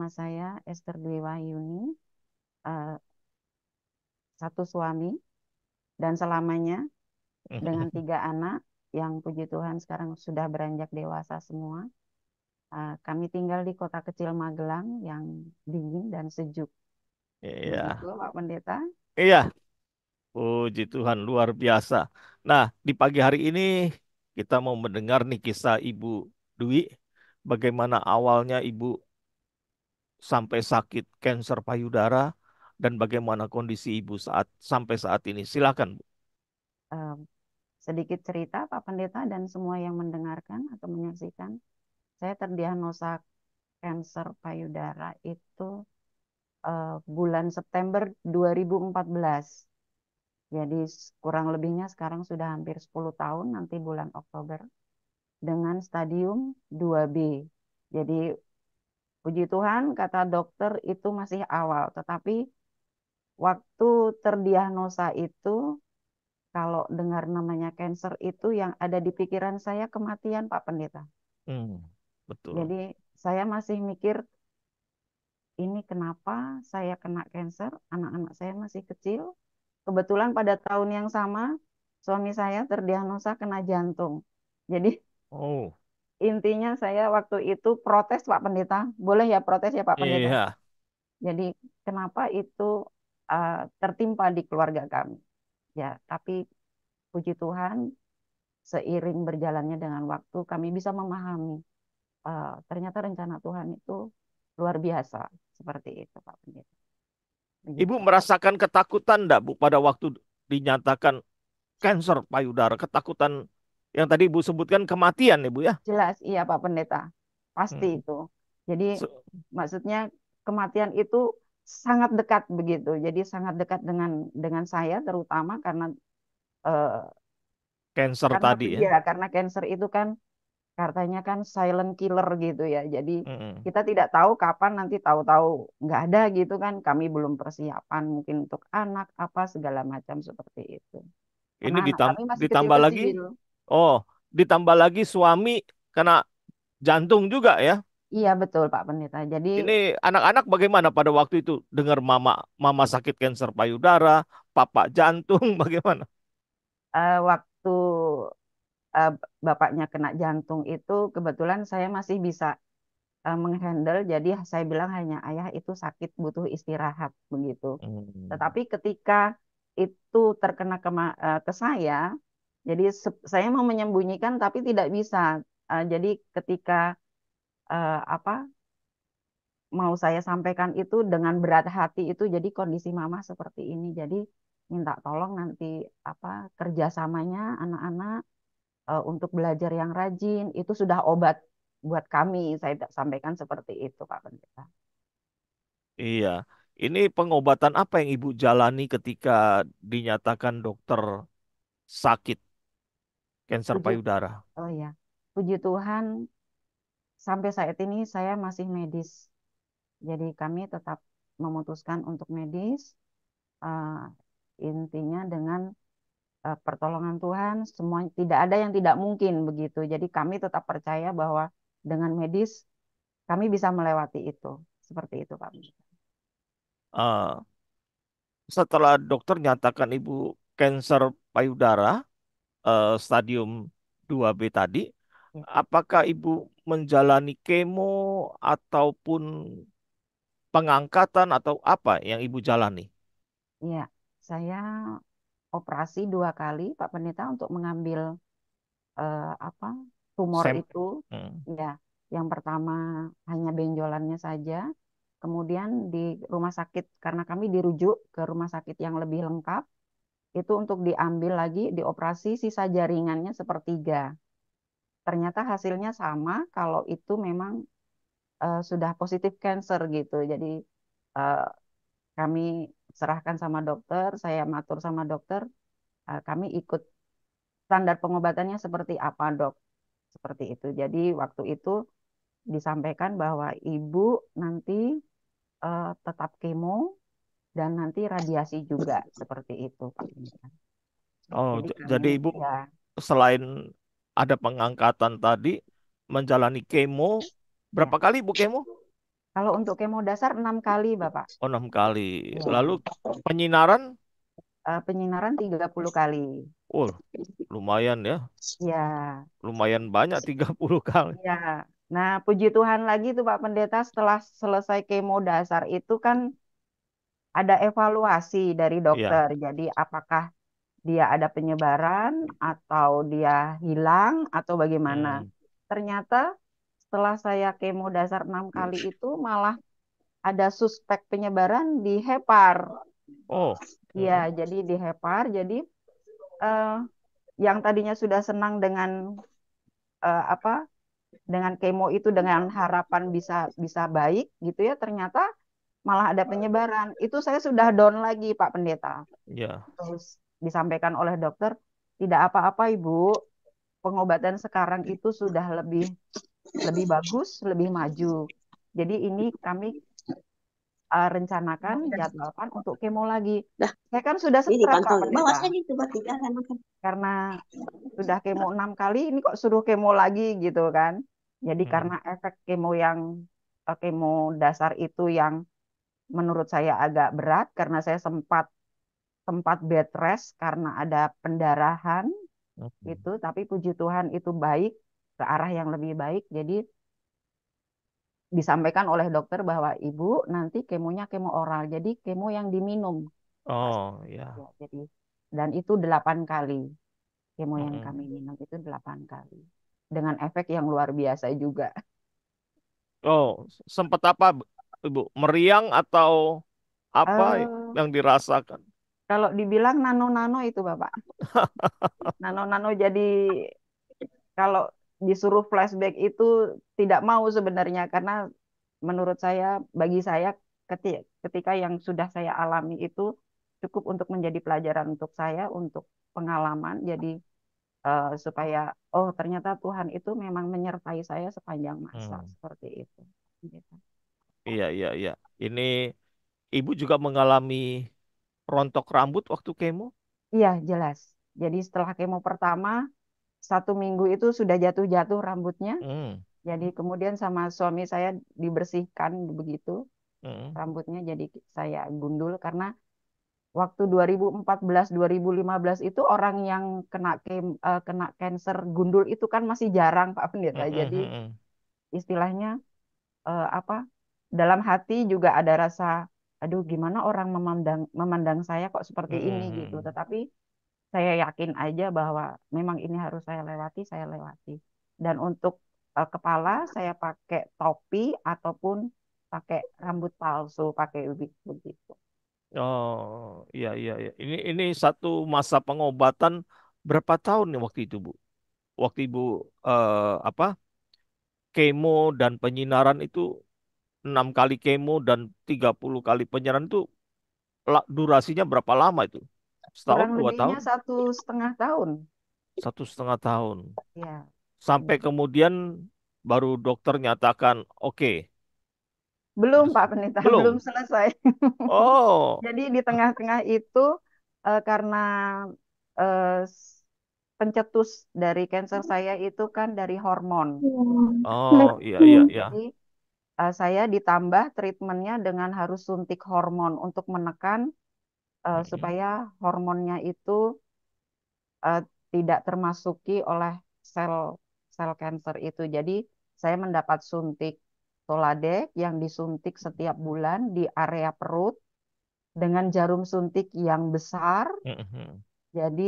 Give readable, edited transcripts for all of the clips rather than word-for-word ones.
nama saya Esther Dwi Wahyuni, eh, satu suami dan selamanya dengan 3 anak yang puji Tuhan sekarang sudah beranjak dewasa semua. Kami tinggal di kota kecil Magelang yang dingin dan sejuk. Begitu, Iya, Pak Pendeta. iya. Puji Tuhan, luar biasa. Nah, di pagi hari ini kita mau mendengar nih kisah Ibu Dwi. Bagaimana awalnya Ibu sampai sakit kanker payudara dan bagaimana kondisi Ibu sampai saat ini. Silakan, Bu. Eh, Sedikit cerita, Pak Pendeta dan semua yang mendengarkan atau menyaksikan. Saya terdiagnosa kanker payudara itu bulan September 2014. Jadi kurang lebihnya sekarang sudah hampir 10 tahun nanti bulan Oktober dengan stadium 2B. Jadi puji Tuhan kata dokter itu masih awal, tetapi waktu terdiagnosa itu kalau dengar namanya cancer itu yang ada di pikiran saya kematian Pak Pendeta. Hmm, betul. Jadi saya masih mikir ini kenapa saya kena cancer, anak-anak saya masih kecil. Kebetulan pada tahun yang sama suami saya terdiagnosa kena jantung. Jadi Oh, intinya saya waktu itu protes Pak Pendeta. Boleh ya protes ya Pak Pendeta? iya. Jadi kenapa itu tertimpa di keluarga kami? Ya, tapi puji Tuhan seiring berjalannya dengan waktu kami bisa memahami ternyata rencana Tuhan itu luar biasa seperti itu Pak Pendeta. Ibu Begitu. merasakan ketakutan enggak, Bu, pada waktu dinyatakan kanker payudara? Ketakutan yang tadi Ibu sebutkan kematian, Ibu ya? Jelas iya Pak Pendeta. Pasti Hmm. itu. Jadi Se- maksudnya kematian itu sangat dekat begitu. Jadi sangat dekat dengan saya terutama eh, Cancer karena tadi ya. ya karena cancer itu kan katanya kan silent killer gitu ya. Jadi Mm-mm. kita tidak tahu kapan nanti tahu-tahu nggak ada gitu kan. Kami belum persiapan mungkin untuk anak apa segala macam seperti itu. Karena Ini anak kami masih ditambah lagi, kecil-kecil. oh, ditambah lagi suami kena jantung juga ya. Iya betul Pak Pendeta. Jadi Ini anak-anak bagaimana pada waktu itu dengar mama sakit kanker payudara, papa jantung, bagaimana? waktu eh, bapaknya kena jantung itu kebetulan saya masih bisa menghandle. Jadi saya bilang hanya ayah itu sakit butuh istirahat begitu. Hmm. Tetapi ketika itu terkena ke saya, jadi saya mau menyembunyikan tapi tidak bisa. Jadi ketika apa mau saya sampaikan itu dengan berat hati itu jadi kondisi mama seperti ini. Jadi minta tolong nanti apa kerjasamanya anak-anak untuk belajar yang rajin itu sudah obat buat kami. Saya sampaikan seperti itu, Pak Pendeta. Iya, ini pengobatan apa yang ibu jalani ketika dinyatakan dokter sakit kanker Puji, payudara? oh ya, puji Tuhan sampai saat ini saya masih medis. Jadi kami tetap memutuskan untuk medis. eh, Intinya dengan pertolongan Tuhan, semua tidak ada yang tidak mungkin begitu. Jadi kami tetap percaya bahwa dengan medis kami bisa melewati itu. Seperti itu, Pak. Ah, setelah dokter nyatakan ibu kanker payudara stadium 2B tadi, Ya, apakah ibu menjalani kemo ataupun pengangkatan atau apa yang ibu jalani? ya, saya operasi 2 kali, Pak Pendeta, untuk mengambil apa tumor Sem itu. Hmm. Ya, yang pertama hanya benjolannya saja. Kemudian di rumah sakit, karena kami dirujuk ke rumah sakit yang lebih lengkap, itu untuk diambil lagi, dioperasi sisa jaringannya sepertiga. Ternyata hasilnya sama kalau itu memang sudah positif cancer gitu. Jadi eh, kami serahkan sama dokter, saya matur sama dokter, kami ikut standar pengobatannya seperti apa dok, seperti itu. Jadi waktu itu disampaikan bahwa ibu nanti tetap kemo dan nanti radiasi juga seperti itu Pak Bintang. Oh, Jadi kami jadi ibu ya selain ada pengangkatan tadi, menjalani kemo, ya berapa kali ibu kemo? Kalau untuk kemo dasar 6 kali, Bapak. Oh, 6 kali. Lalu Ya. penyinaran, Penyinaran 30 kali. oh lumayan ya, Ya. lumayan banyak 30 kali. Ya. Nah, puji Tuhan lagi tuh Pak Pendeta, setelah selesai kemo dasar itu kan ada evaluasi dari Iya. dokter. Jadi apakah dia ada penyebaran atau dia hilang atau bagaimana. Hmm. Ternyata setelah saya kemo dasar 6 kali itu malah ada suspek penyebaran di hepar. Oh. Iya, Mm-mm. jadi di hepar. Jadi eh, yang tadinya sudah senang dengan apa dengan kemo itu dengan harapan bisa bisa baik gitu ya, ternyata malah ada penyebaran. Itu saya sudah down lagi Pak Pendeta. Ya. Terus disampaikan oleh dokter, tidak apa-apa Ibu, pengobatan sekarang itu sudah lebih lebih bagus, lebih maju. Jadi ini kami rencanakan, jadwalkan untuk kemo lagi. Dah, Saya kan sudah ini stres Pak pantau. Bawa Pendeta, saja itu batu jangan makan. karena sudah kemo 6 kali, ini kok suruh kemo lagi gitu kan. Jadi Mm-mm. karena efek kemo yang kemo dasar itu yang menurut saya agak berat karena saya sempat sempat bed rest karena ada pendarahan Mm-mm. itu, tapi puji Tuhan itu baik ke arah yang lebih baik. Jadi disampaikan oleh dokter bahwa ibu nanti kemonya kemo oral, jadi kemo yang diminum. Oh ya. Ya, jadi dan itu 8 kali kemo yang Mm-mm. kami minum itu 8 kali dengan efek yang luar biasa juga. Oh, sempat apa, Ibu? Meriang atau apa Eh, yang dirasakan? Kalau dibilang nano-nano itu Bapak, nano-nano jadi kalau disuruh flashback itu tidak mau sebenarnya karena menurut saya, bagi saya ketika yang sudah saya alami itu cukup untuk menjadi pelajaran untuk saya, untuk pengalaman. Jadi supaya oh ternyata Tuhan itu memang menyertai saya sepanjang masa Hmm. seperti itu. Gitu. Iya, iya, iya. Ini Ibu juga mengalami rontok rambut waktu kemo? Iya jelas. Jadi setelah kemo pertama 1 minggu itu sudah jatuh-jatuh rambutnya. Hmm. Jadi kemudian sama suami saya dibersihkan begitu Hmm. rambutnya. Jadi saya gundul karena waktu 2014 2015 itu orang yang kena kanker gundul itu kan masih jarang Pak Pendeta. Hmm. Hmm. Jadi Hmm. istilahnya apa dalam hati juga ada rasa aduh gimana orang memandang memandang saya kok seperti Hmm. ini Hmm. gitu. Hmm. Tetapi saya yakin aja bahwa memang ini harus saya lewati. Dan untuk kepala saya pakai topi ataupun pakai rambut palsu, pakai wig begitu. Oh, iya, iya, iya. Ini satu masa pengobatan berapa tahun nih waktu itu, Bu? Waktu Ibu apa? Kemo dan penyinaran itu 6 kali kemo dan 30 kali penyinaran itu durasinya berapa lama itu? Setahun, Kurang 2 tahun, lebihnya 1,5 tahun. 1,5 tahun. Ya, Sampai kemudian baru dokter nyatakan oke. belum Pak Penita, belum Belum. selesai. Oh. Jadi di tengah-tengah itu karena eh, pencetus dari kanker saya itu kan dari hormon. Oh, iya, iya, iya. Jadi saya ditambah treatmentnya dengan harus suntik hormon untuk menekan Mm-mm. supaya hormonnya itu eh, tidak termasuki oleh sel sel kanker itu. Jadi saya mendapat suntik Toladex yang disuntik setiap bulan di area perut dengan jarum suntik yang besar. Mm-mm. Jadi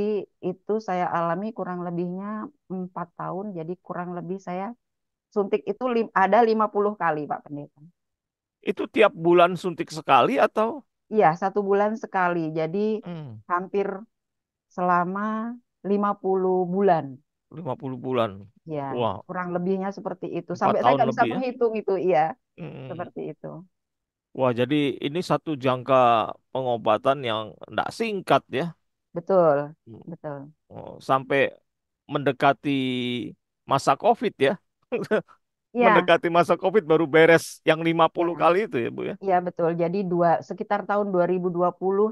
itu saya alami kurang lebihnya 4 tahun. Jadi kurang lebih saya suntik itu ada 50 kali Pak Pendeta. Itu tiap bulan suntik sekali atau? Iya, 1 bulan sekali. Jadi Hmm, hampir selama 50 bulan. 50 bulan. Ya, Wah, kurang lebihnya seperti itu. empat Sampai saya tahun nggak bisa lebih ya. menghitung itu. Iya, Hmm. seperti itu. Wah, jadi ini satu jangka pengobatan yang tidak singkat ya. Betul, Hmm. betul. Oh, sampai mendekati masa COVID ya. Iya, Mendekati masa COVID baru beres yang 50 iya, kali itu ya, Bu ya. iya betul. Jadi sekitar tahun 2020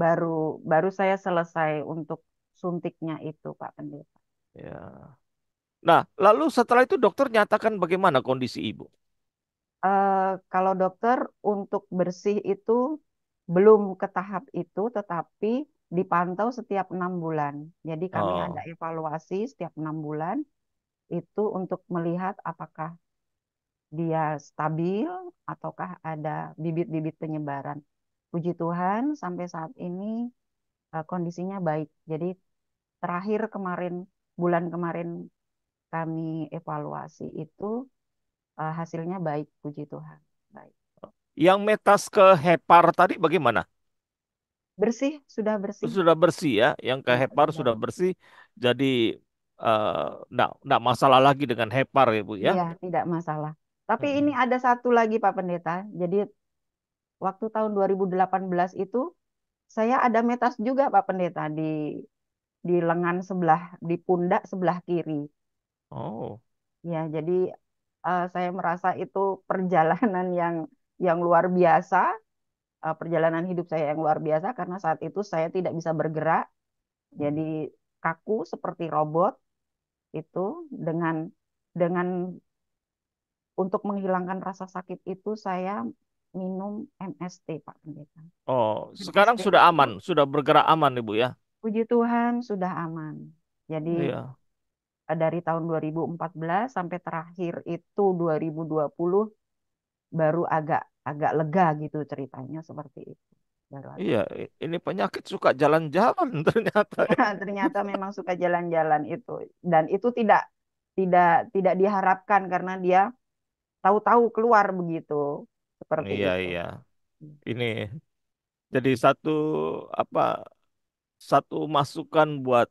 baru baru saya selesai untuk suntiknya itu, Pak Pendeta. Ya. Nah, lalu setelah itu dokter nyatakan bagaimana kondisi Ibu? Kalau dokter untuk bersih itu belum ke tahap itu, tetapi dipantau setiap 6 bulan. Jadi kami ada Oh, evaluasi setiap 6 bulan itu untuk melihat apakah dia stabil ataukah ada bibit-bibit penyebaran. Puji Tuhan sampai saat ini kondisinya baik. Jadi terakhir kemarin bulan kemarin kami evaluasi itu hasilnya baik, puji Tuhan. Baik. yang metas ke hepar tadi bagaimana? Bersih, sudah bersih. Sudah bersih ya, yang ke Ya, hepar sudah sudah bersih. bersih, jadi enggak masalah lagi dengan hepar ya Bu ya. Iya, tidak masalah. Tapi ini Mm. ada satu lagi Pak Pendeta. Jadi waktu tahun 2018 itu saya ada metas juga Pak Pendeta di lengan sebelah, di pundak sebelah kiri. Oh, Ya, jadi saya merasa itu perjalanan yang luar biasa, perjalanan hidup saya yang luar biasa karena saat itu saya tidak bisa bergerak, jadi kaku seperti robot itu dengan untuk menghilangkan rasa sakit itu saya minum MST Pak Pendeta. oh, sekarang MST sudah itu aman, sudah bergerak aman Ibu ya. puji Tuhan sudah aman. Jadi Iya, dari tahun 2014 sampai terakhir itu 2020 baru agak agak lega gitu ceritanya seperti itu. Baru agak iya, lega. ini penyakit suka jalan-jalan ternyata. Ya, ternyata memang suka jalan-jalan itu dan itu tidak diharapkan karena dia tahu-tahu keluar begitu seperti Iya, itu. iya. Ini jadi satu apa? Satu masukan buat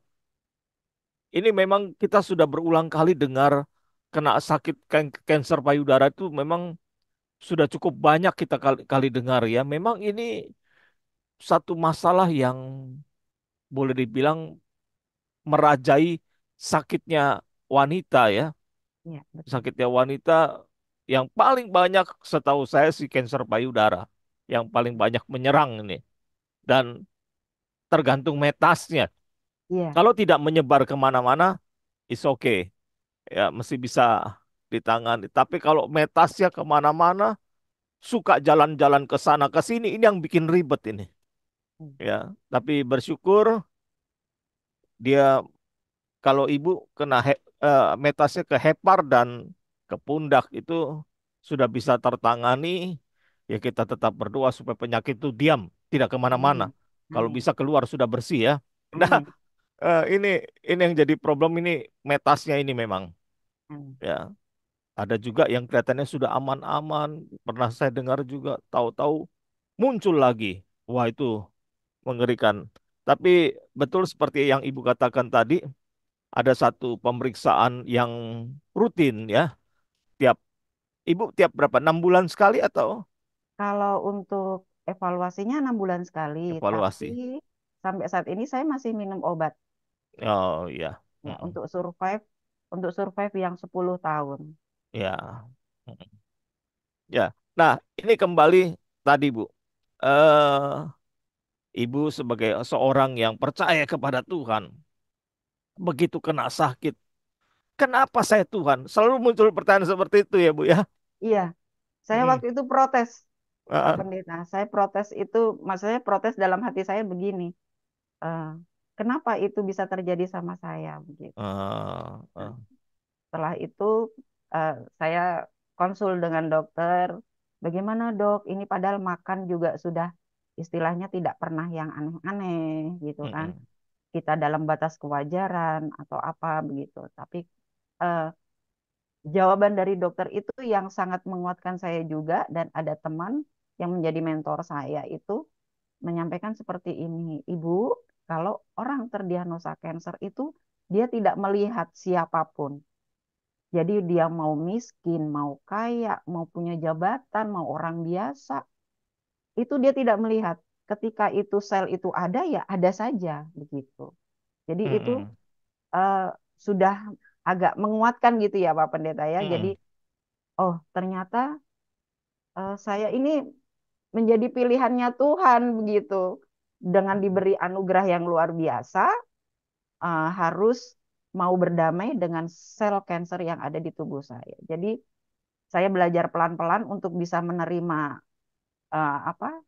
ini memang kita sudah berulang kali dengar kena sakit kanker payudara itu memang sudah cukup banyak kita kali dengar ya. Memang ini satu masalah yang boleh dibilang merajai sakitnya wanita ya. Ya, betul. Sakitnya wanita yang paling banyak setahu saya si kanker payudara yang paling banyak menyerang ini dan tergantung metasnya. Iya. Kalau tidak menyebar kemana-mana, is okay ya masih bisa ditangani. Tapi kalau metasnya kemana-mana, suka jalan-jalan ke sana ke sini, ini yang bikin ribet ini. Ya, tapi bersyukur dia kalau ibu kena metasnya ke hepar dan ke pundak itu sudah bisa tertangani. Ya kita tetap berdoa supaya penyakit itu diam, tidak kemana-mana. Amin. Kalau Amin. bisa keluar sudah bersih ya. Nah, Amin. eh, ini ini yang jadi problem ini metasnya ini memang. Amin. Ya, ada juga yang kelihatannya sudah aman-aman. Pernah saya dengar juga tahu-tahu muncul lagi. Wah, itu mengerikan. Tapi betul seperti yang Ibu katakan tadi, ada satu pemeriksaan yang rutin ya. Tiap Ibu tiap berapa? 6 bulan sekali atau Kalau untuk evaluasinya 6 bulan sekali, tapi evaluasi? sampai saat ini saya masih minum obat Oh iya. ya Mm-mm. untuk survive yang 10 tahun. Ya. Mm-mm. Ya. Nah, ini kembali tadi Bu. Eh, Ibu sebagai seorang yang percaya kepada Tuhan, begitu kena sakit, kenapa saya Tuhan? Selalu muncul pertanyaan seperti itu ya Bu ya. Iya, saya Mm. waktu itu protes, Pak Ah, Pendeta. Saya protes itu, maksudnya protes dalam hati saya begini, eh, kenapa itu bisa terjadi sama saya begitu. ah, Nah, ah. setelah itu saya konsul dengan dokter. Bagaimana dok? Ini padahal makan juga sudah istilahnya tidak pernah yang aneh-aneh gitu kan. Mm-mm. Kita dalam batas kewajaran atau apa begitu. Tapi eh, jawaban dari dokter itu yang sangat menguatkan saya juga dan ada teman yang menjadi mentor saya itu menyampaikan seperti ini, Ibu, kalau orang terdiagnosa kanker itu dia tidak melihat siapapun. Jadi dia mau miskin, mau kaya, mau punya jabatan, mau orang biasa, itu dia tidak melihat. Ketika itu sel itu ada ya ada saja begitu. Jadi itu Mm-mm. eh, sudah agak menguatkan gitu ya Pak Pendeta ya. Jadi Mm-mm. oh ternyata saya ini menjadi pilihannya Tuhan begitu. Dengan diberi anugerah yang luar biasa, harus mau berdamai dengan sel kanker yang ada di tubuh saya. Jadi saya belajar pelan-pelan untuk bisa menerima apa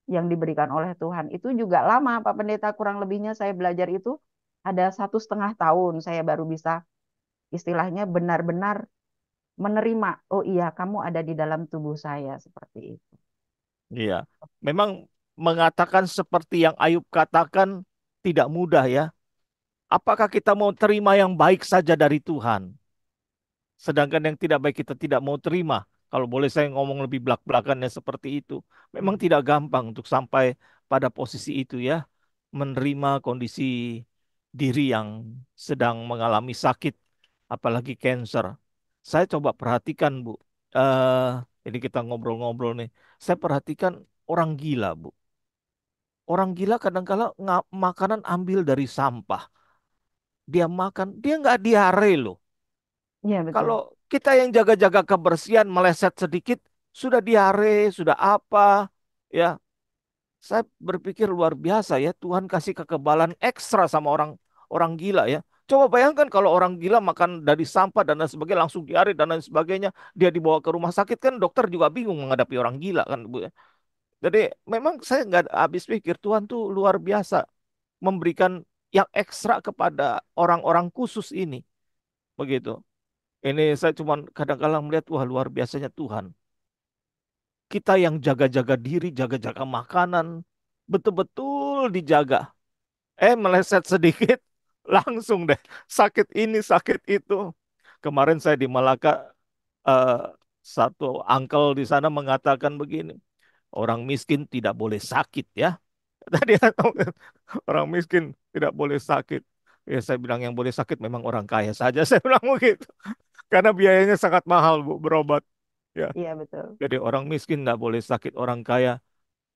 yang diberikan oleh Tuhan. Itu juga lama, Pak Pendeta. Kurang lebihnya saya belajar itu ada 1,5 tahun. Saya baru bisa istilahnya benar-benar menerima. Oh iya, kamu ada di dalam tubuh saya seperti itu. Iya. Memang mengatakan seperti yang Ayub katakan tidak mudah ya. Apakah kita mau terima yang baik saja dari Tuhan? Sedangkan yang tidak baik kita tidak mau terima. Kalau boleh saya ngomong lebih belak-belakannya seperti itu. Memang Hmm. tidak gampang untuk sampai pada posisi itu ya. Menerima kondisi diri yang sedang mengalami sakit. Apalagi cancer. Saya coba perhatikan Bu. eh ini kita ngobrol-ngobrol nih. Saya perhatikan orang gila Bu. Orang gila kadang-kala makanan ambil dari sampah. Dia makan, dia nggak diare loh. Iya betul. Kalau kita yang jaga-jaga kebersihan meleset sedikit, sudah diare, sudah apa, ya. Saya berpikir luar biasa ya, Tuhan kasih kekebalan ekstra sama orang orang gila ya. Coba bayangkan kalau orang gila makan dari sampah dan lain sebagainya langsung diare dan lain sebagainya, dia dibawa ke rumah sakit kan dokter juga bingung menghadapi orang gila kan Bu ya. Jadi memang saya nggak habis pikir Tuhan tuh luar biasa memberikan yang ekstra kepada orang-orang khusus ini, begitu. Ini saya cuma kadang-kadang melihat, wah luar biasanya Tuhan. Kita yang jaga-jaga diri, jaga-jaga makanan, betul-betul dijaga. Meleset sedikit, langsung deh. Sakit ini, sakit itu. Kemarin saya di Malaka, eh, satu uncle di sana mengatakan begini, orang miskin tidak boleh sakit ya. Tadi orang miskin tidak boleh sakit. Ya saya bilang yang boleh sakit memang orang kaya saja. Saya bilang begitu. Karena biayanya sangat mahal Bu berobat. Ya. Iya betul. Jadi orang miskin nggak boleh sakit, orang kaya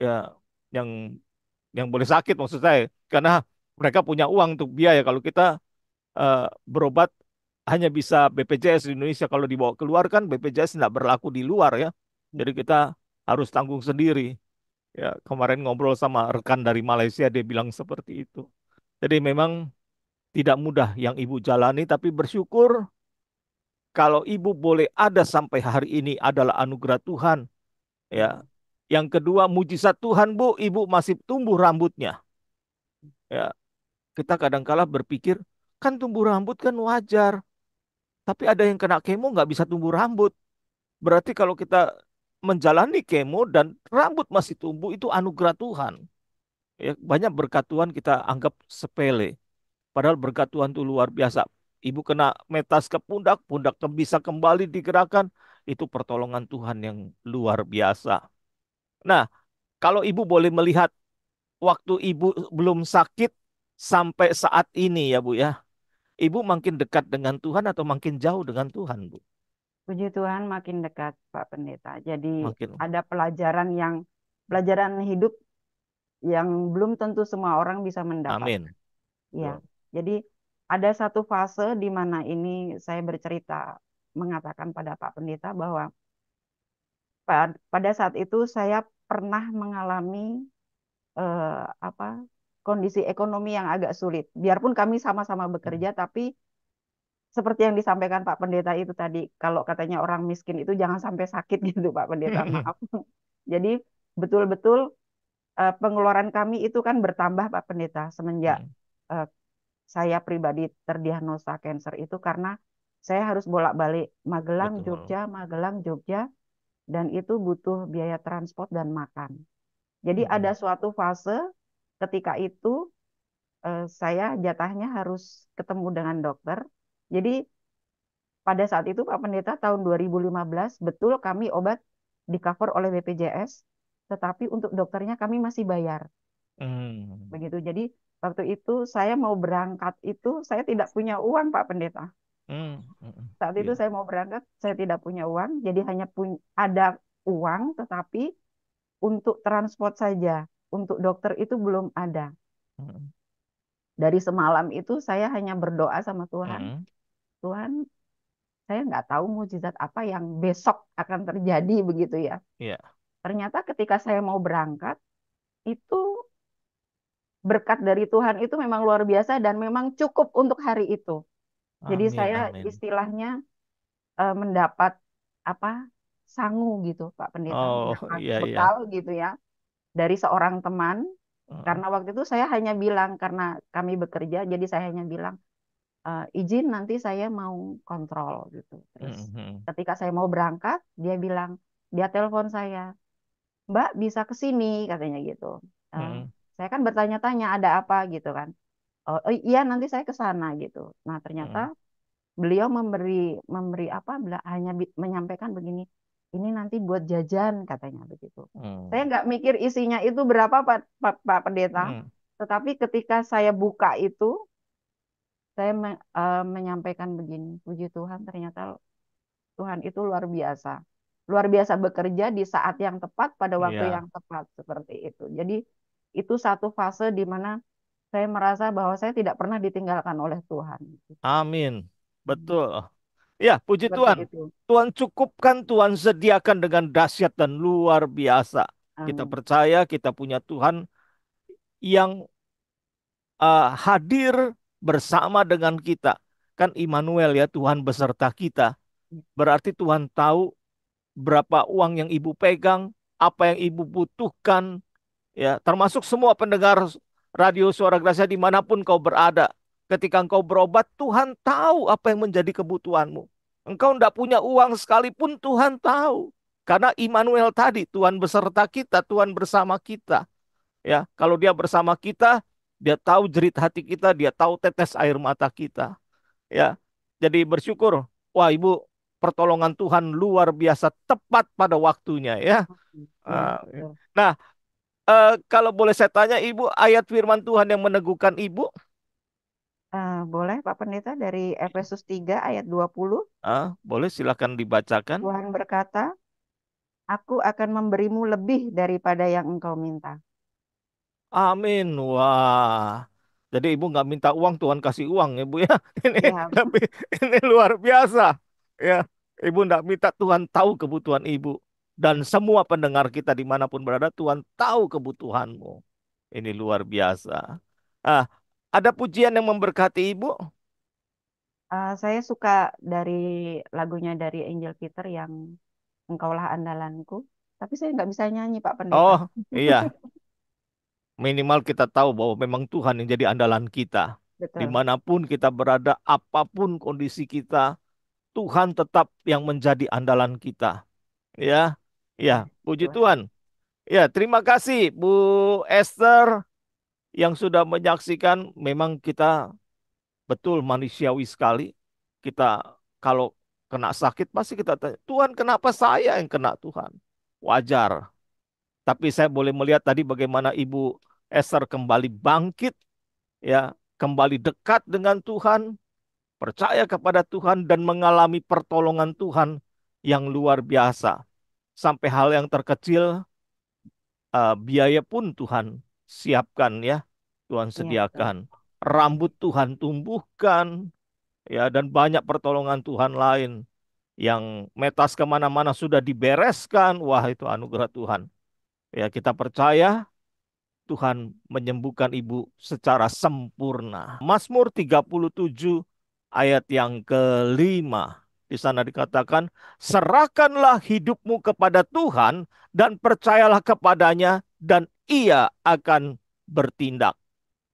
ya yang boleh sakit maksud saya. Karena mereka punya uang untuk biaya. Kalau kita eh, berobat hanya bisa BPJS di Indonesia. Kalau dibawa keluar kan BPJS nggak berlaku di luar ya. Jadi kita harus tanggung sendiri. Ya kemarin ngobrol sama rekan dari Malaysia dia bilang seperti itu. Jadi memang tidak mudah yang ibu jalani, tapi bersyukur kalau ibu boleh ada sampai hari ini adalah anugerah Tuhan. Ya. Hmm. Yang kedua, mujizat Tuhan, Bu, ibu masih tumbuh rambutnya. Ya. Kita kadangkala berpikir, kan tumbuh rambut kan wajar. Tapi ada yang kena kemo nggak bisa tumbuh rambut. Berarti kalau kita menjalani kemo dan rambut masih tumbuh, itu anugerah Tuhan. Ya, banyak berkat Tuhan kita anggap sepele. Padahal berkat Tuhan itu luar biasa. Ibu kena metas ke pundak, pundak bisa kembali digerakkan. Itu pertolongan Tuhan yang luar biasa. Nah, kalau ibu boleh melihat waktu ibu belum sakit sampai saat ini ya Bu ya. Ibu makin dekat dengan Tuhan atau makin jauh dengan Tuhan Bu? Puji Tuhan makin dekat Pak Pendeta. Jadi Makin. ada pelajaran hidup yang belum tentu semua orang bisa mendapat. Amin. Ya. Betul. Jadi ada satu fase di mana ini saya bercerita mengatakan pada Pak Pendeta bahwa pada saat itu saya pernah mengalami apa kondisi ekonomi yang agak sulit. Biarpun kami sama-sama bekerja, tapi seperti yang disampaikan Pak Pendeta itu tadi, kalau katanya orang miskin itu jangan sampai sakit gitu Pak Pendeta, maaf. Jadi betul-betul pengeluaran kami itu kan bertambah Pak Pendeta semenjak eh, saya pribadi terdiagnosa kanker itu karena saya harus bolak-balik Magelang, Betul. Jogja, Magelang, Jogja, dan itu butuh biaya transport dan makan. Jadi ada suatu fase ketika itu saya jatahnya harus ketemu dengan dokter. Jadi pada saat itu Pak Pendeta tahun 2015 betul kami obat di cover oleh BPJS, tetapi untuk dokternya kami masih bayar. Hmm. Begitu. Jadi waktu itu saya mau berangkat itu saya tidak punya uang Pak Pendeta. Hmm. Hmm. Saat itu Iya. saya mau berangkat saya tidak punya uang, jadi hanya punya ada uang tetapi untuk transport saja. Untuk dokter itu belum ada. Hmm. Dari semalam itu saya hanya berdoa sama Tuhan. Hmm. Tuhan, saya nggak tahu mukjizat apa yang besok akan terjadi begitu ya. Iya. Ternyata ketika saya mau berangkat, itu berkat dari Tuhan itu memang luar biasa dan memang cukup untuk hari itu. Jadi Amin. saya Amin. istilahnya mendapat apa? sangu gitu, Pak Pendeta, Oh, dapat iya, iya. bekal gitu ya dari seorang teman. Heeh, Karena waktu itu saya hanya bilang, karena kami bekerja, jadi saya hanya bilang, izin nanti saya mau kontrol gitu. Terus mhm, ketika saya mau berangkat, dia bilang, dia telepon saya, Mbak bisa ke sini katanya gitu. Eh, mhm, saya kan bertanya-tanya ada apa gitu kan. Oh, oh iya nanti saya ke sana gitu. Nah ternyata mhm, beliau memberi memberi apa hanya menyampaikan begini, ini nanti buat jajan katanya begitu. Saya mhm, nggak mikir isinya itu berapa Pak Pendeta, mhm, tetapi ketika saya buka itu, saya menyampaikan begini, puji Tuhan ternyata Tuhan itu luar biasa. Luar biasa bekerja di saat yang tepat pada waktu iya. yang tepat seperti itu. Jadi itu satu fase di mana saya merasa bahwa saya tidak pernah ditinggalkan oleh Tuhan. Amin. Betul. Ya, puji Seperti Tuhan. itu. Tuhan cukupkan, Tuhan sediakan dengan dahsyat dan luar biasa. Kita Amin. percaya kita punya Tuhan yang hadir bersama dengan kita. Kan Immanuel ya, Tuhan beserta kita. Berarti Tuhan tahu berapa uang yang ibu pegang, apa yang ibu butuhkan, ya, termasuk semua pendengar radio Suara Gracia dimanapun kau berada. Ketika engkau berobat, Tuhan tahu apa yang menjadi kebutuhanmu. Engkau tidak punya uang sekalipun, Tuhan tahu. Karena Immanuel tadi, Tuhan beserta kita, Tuhan bersama kita. Ya, kalau dia bersama kita, dia tahu jerit hati kita, dia tahu tetes air mata kita. Ya, jadi bersyukur. Wah, Ibu, pertolongan Tuhan luar biasa tepat pada waktunya ya. Iya, Ah, betul. Nah, kalau boleh saya tanya Ibu, ayat firman Tuhan yang meneguhkan Ibu, Boleh Pak Pendeta dari Efesus 3 ayat 20. boleh silakan dibacakan. Tuhan berkata, Aku akan memberimu lebih daripada yang engkau minta. Amin. Wah, jadi Ibu nggak minta uang, Tuhan kasih uang ya Bu ya. Ini Ya, lebih, ini luar biasa. Ya, Ibu nggak minta, Tuhan tahu kebutuhan Ibu. Dan semua pendengar kita dimanapun berada, Tuhan tahu kebutuhanmu. Ini luar biasa. Ah, ada pujian yang memberkati Ibu? saya suka dari lagunya dari Angel Peter yang Engkaulah Andalanku. Tapi saya nggak bisa nyanyi Pak Pendeta. Oh, iya. Minimal kita tahu bahwa memang Tuhan yang jadi andalan kita. Betul. Dimanapun kita berada, apapun kondisi kita, Tuhan tetap yang menjadi andalan kita. Ya, Ya, ya, puji Tuhan. Tuhan. Ya, terima kasih Bu Esther yang sudah menyaksikan. Memang kita betul manusiawi sekali. Kita kalau kena sakit pasti kita tanya, Tuhan kenapa saya yang kena Tuhan? Wajar. Tapi saya boleh melihat tadi bagaimana Ibu Esther kembali bangkit, ya, kembali dekat dengan Tuhan, percaya kepada Tuhan dan mengalami pertolongan Tuhan yang luar biasa. Sampai hal yang terkecil, biaya pun Tuhan siapkan ya, Tuhan Iya, betul. sediakan. Amin. Rambut Tuhan tumbuhkan, ya, dan banyak pertolongan Tuhan lain yang metas kemana-mana sudah dibereskan. Wah, itu anugerah Tuhan. Ya, kita percaya Tuhan menyembuhkan ibu secara sempurna. Mazmur 37 ayat yang kelima. Di sana dikatakan, serahkanlah hidupmu kepada Tuhan dan percayalah kepadanya dan ia akan bertindak.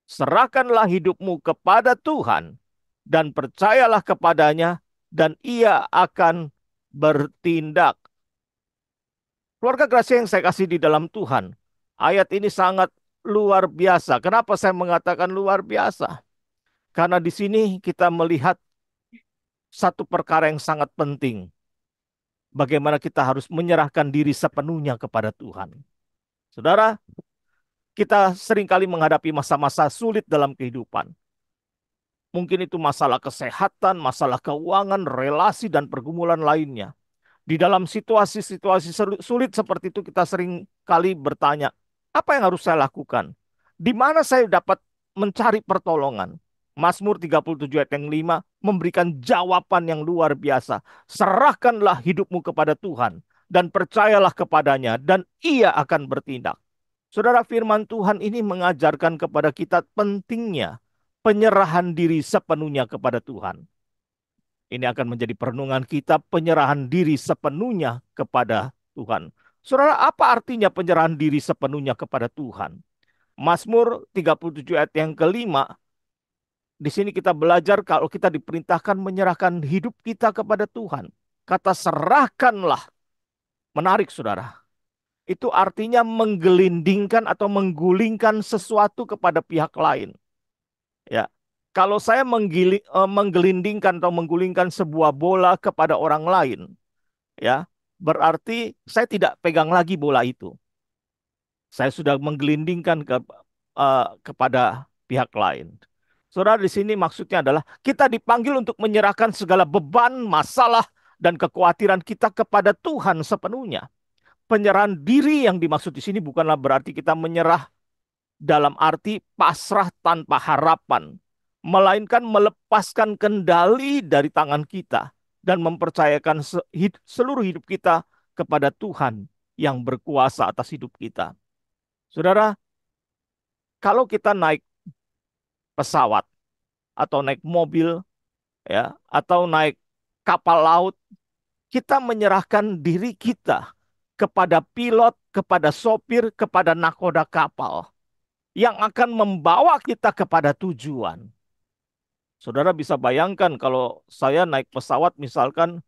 Serahkanlah hidupmu kepada Tuhan dan percayalah kepadanya dan ia akan bertindak. Keluarga Gracia yang saya kasih di dalam Tuhan, ayat ini sangat luar biasa. Kenapa saya mengatakan luar biasa? Karena di sini kita melihat satu perkara yang sangat penting. Bagaimana kita harus menyerahkan diri sepenuhnya kepada Tuhan. Saudara, kita seringkali menghadapi masa-masa sulit dalam kehidupan. Mungkin itu masalah kesehatan, masalah keuangan, relasi, dan pergumulan lainnya. Di dalam situasi-situasi sulit seperti itu kita sering kali bertanya, apa yang harus saya lakukan? Di mana saya dapat mencari pertolongan? Mazmur 37 ayat yang 5 memberikan jawaban yang luar biasa. Serahkanlah hidupmu kepada Tuhan dan percayalah kepadanya dan ia akan bertindak. Saudara, firman Tuhan ini mengajarkan kepada kita pentingnya penyerahan diri sepenuhnya kepada Tuhan. Ini akan menjadi perenungan kita, penyerahan diri sepenuhnya kepada Tuhan. Saudara, apa artinya penyerahan diri sepenuhnya kepada Tuhan? Mazmur 37 ayat yang kelima, di sini kita belajar kalau kita diperintahkan menyerahkan hidup kita kepada Tuhan. Kata serahkanlah, menarik saudara. Itu artinya menggelindingkan atau menggulingkan sesuatu kepada pihak lain. Ya, kalau saya menggelindingkan atau menggulingkan sebuah bola kepada orang lain, ya, berarti saya tidak pegang lagi bola itu. Saya sudah menggelindingkan kepada pihak lain. Saudara, di sini maksudnya adalah kita dipanggil untuk menyerahkan segala beban, masalah, dan kekhawatiran kita kepada Tuhan sepenuhnya. Penyerahan diri yang dimaksud di sini bukanlah berarti kita menyerah dalam arti pasrah tanpa harapan, melainkan melepaskan kendali dari tangan kita dan mempercayakan seluruh hidup kita kepada Tuhan yang berkuasa atas hidup kita. Saudara, kalau kita naik pesawat atau naik mobil, ya, atau naik kapal laut, kita menyerahkan diri kita kepada pilot, kepada sopir, kepada nakoda kapal yang akan membawa kita kepada tujuan. Saudara bisa bayangkan kalau saya naik pesawat misalkan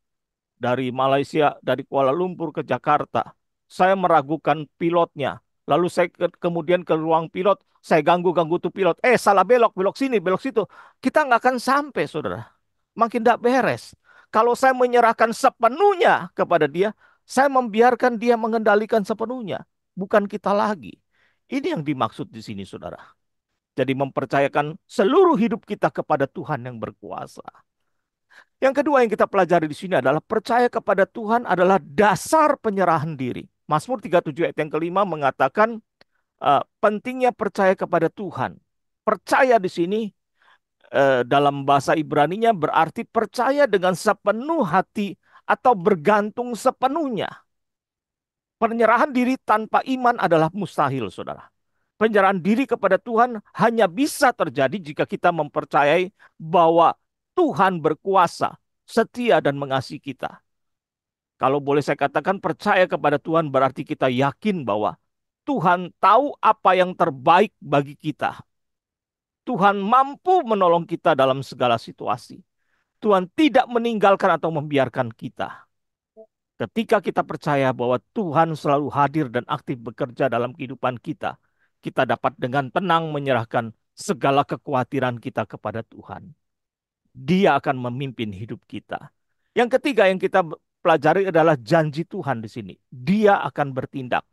dari Malaysia, dari Kuala Lumpur ke Jakarta. Saya meragukan pilotnya. Lalu saya kemudian ke ruang pilot, saya ganggu-ganggu tuh pilot. Salah belok, belok sini, belok situ. Kita nggak akan sampai, saudara. Makin tidak beres. Kalau saya menyerahkan sepenuhnya kepada dia, saya membiarkan dia mengendalikan sepenuhnya. Bukan kita lagi. Ini yang dimaksud di sini, saudara. Jadi mempercayakan seluruh hidup kita kepada Tuhan yang berkuasa. Yang kedua yang kita pelajari di sini adalah percaya kepada Tuhan adalah dasar penyerahan diri. Mazmur 37 ayat yang kelima mengatakan pentingnya percaya kepada Tuhan. Percaya di sini dalam bahasa Ibraninya berarti percaya dengan sepenuh hati atau bergantung sepenuhnya. Penyerahan diri tanpa iman adalah mustahil, saudara. Penyerahan diri kepada Tuhan hanya bisa terjadi jika kita mempercayai bahwa Tuhan berkuasa, setia dan mengasihi kita. Kalau boleh saya katakan percaya kepada Tuhan berarti kita yakin bahwa Tuhan tahu apa yang terbaik bagi kita. Tuhan mampu menolong kita dalam segala situasi. Tuhan tidak meninggalkan atau membiarkan kita. Ketika kita percaya bahwa Tuhan selalu hadir dan aktif bekerja dalam kehidupan kita, kita dapat dengan tenang menyerahkan segala kekhawatiran kita kepada Tuhan. Dia akan memimpin hidup kita. Yang ketiga yang kita pelajari adalah janji Tuhan di sini. Dia akan bertindak.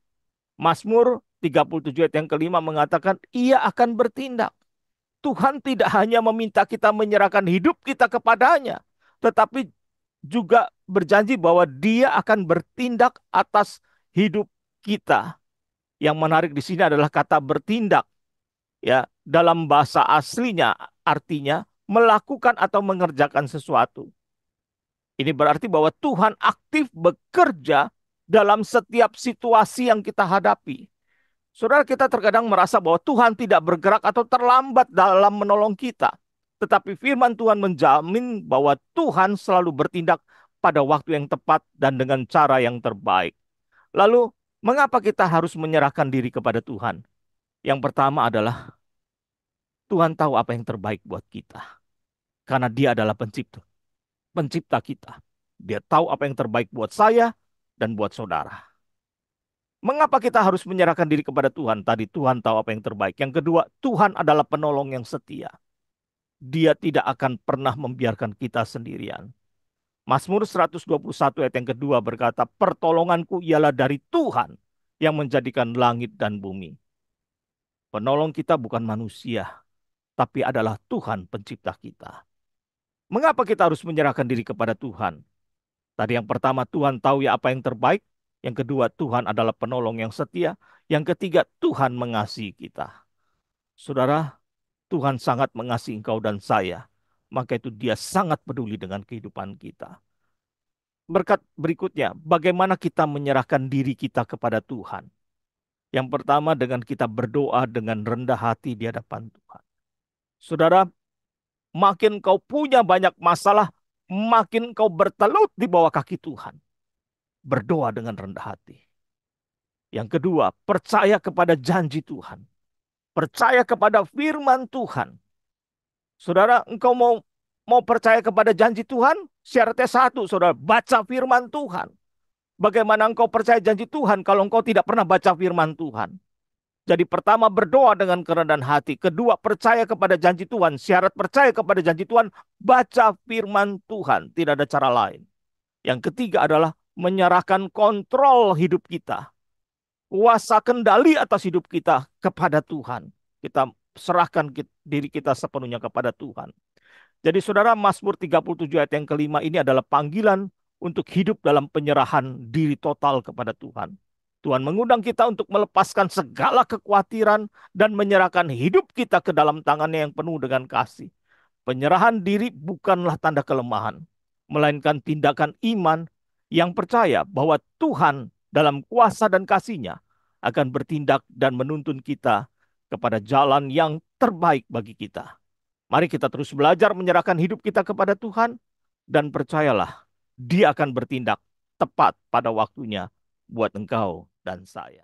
Mazmur 37 ayat yang kelima mengatakan, ia akan bertindak. Tuhan tidak hanya meminta kita menyerahkan hidup kita kepadanya, tetapi juga berjanji bahwa dia akan bertindak atas hidup kita. Yang menarik di sini adalah kata bertindak. Ya, dalam bahasa aslinya artinya melakukan atau mengerjakan sesuatu. Ini berarti bahwa Tuhan aktif bekerja dalam setiap situasi yang kita hadapi. Saudara, kita terkadang merasa bahwa Tuhan tidak bergerak atau terlambat dalam menolong kita. Tetapi firman Tuhan menjamin bahwa Tuhan selalu bertindak pada waktu yang tepat dan dengan cara yang terbaik. Lalu, mengapa kita harus menyerahkan diri kepada Tuhan? Yang pertama adalah Tuhan tahu apa yang terbaik buat kita. Karena Dia adalah pencipta kita. Dia tahu apa yang terbaik buat saya dan buat saudara. Mengapa kita harus menyerahkan diri kepada Tuhan? Tadi Tuhan tahu apa yang terbaik. Yang kedua, Tuhan adalah penolong yang setia. Dia tidak akan pernah membiarkan kita sendirian. Mazmur 121 ayat yang kedua berkata, pertolonganku ialah dari Tuhan yang menjadikan langit dan bumi. Penolong kita bukan manusia, tapi adalah Tuhan pencipta kita. Mengapa kita harus menyerahkan diri kepada Tuhan? Tadi yang pertama, Tuhan tahu ya apa yang terbaik. Yang kedua, Tuhan adalah penolong yang setia. Yang ketiga, Tuhan mengasihi kita. Saudara, Tuhan sangat mengasihi engkau dan saya. Maka itu dia sangat peduli dengan kehidupan kita. Berkat berikutnya, bagaimana kita menyerahkan diri kita kepada Tuhan. Yang pertama dengan kita berdoa dengan rendah hati di hadapan Tuhan. Saudara, makin kau punya banyak masalah, makin engkau bertelut di bawah kaki Tuhan. Berdoa dengan rendah hati. Yang kedua, percaya kepada janji Tuhan. Percaya kepada firman Tuhan. Saudara, engkau mau percaya kepada janji Tuhan? Syaratnya satu, saudara, baca firman Tuhan. Bagaimana engkau percaya janji Tuhan kalau engkau tidak pernah baca firman Tuhan? Jadi pertama berdoa dengan kerendahan hati. Kedua percaya kepada janji Tuhan. Syarat percaya kepada janji Tuhan, baca firman Tuhan. Tidak ada cara lain. Yang ketiga adalah menyerahkan kontrol hidup kita. Kuasa kendali atas hidup kita kepada Tuhan. Kita serahkan diri kita sepenuhnya kepada Tuhan. Jadi saudara, Mazmur 37 ayat yang kelima ini adalah panggilan untuk hidup dalam penyerahan diri total kepada Tuhan. Tuhan mengundang kita untuk melepaskan segala kekhawatiran dan menyerahkan hidup kita ke dalam tangannya yang penuh dengan kasih. Penyerahan diri bukanlah tanda kelemahan, melainkan tindakan iman yang percaya bahwa Tuhan dalam kuasa dan kasih-Nya akan bertindak dan menuntun kita kepada jalan yang terbaik bagi kita. Mari kita terus belajar menyerahkan hidup kita kepada Tuhan dan percayalah, Dia akan bertindak tepat pada waktunya buat engkau dan saya.